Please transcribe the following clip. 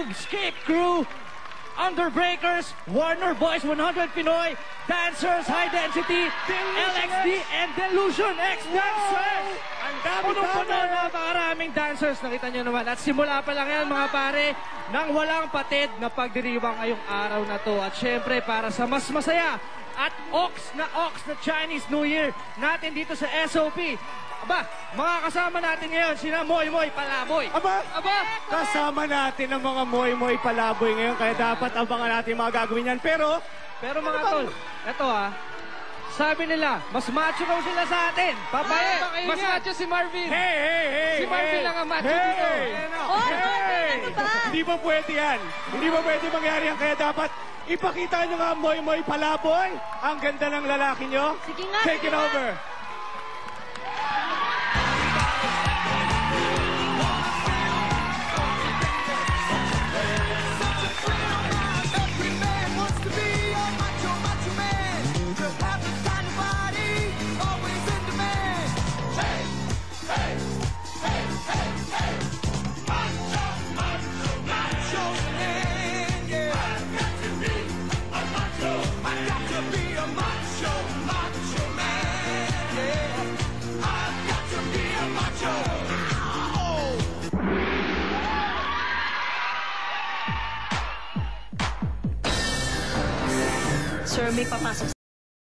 Escape Crew, Underbreakers, Warner Boys 100 Pinoy, Dancers, High Density, LXD, and Delusion X Dancers! Ang dami Punong-puno na maraming dancers, nakita nyo naman. At simula pa lang yan mga pare, nang walang patid na pagdiriwang ngayong araw na to. At syempre, para sa mas masaya at Ox na Chinese New Year natin dito sa SOP. Aba, mga kasama natin ngayon, sina Moy Moy Palaboy. Aba, Aba, kasama natin ang mga moy-moy palaboy ngayon, kaya dapat abangan natin mga gagawin yan. Pero mga tol, eto sabi nila, mas macho raw sila sa atin. Papayag ba kayo Mas niyan? macho si Marvin. hey! Si Marvin lang ang macho dito. Ano ba? Hindi ba pwede yan? Hindi ba pwede mangyari yan? Kaya dapat ipakita nyo nga moy-moy palaboy. Ang ganda ng lalaki nyo. Sige nga. Take it over. Sir, may papasok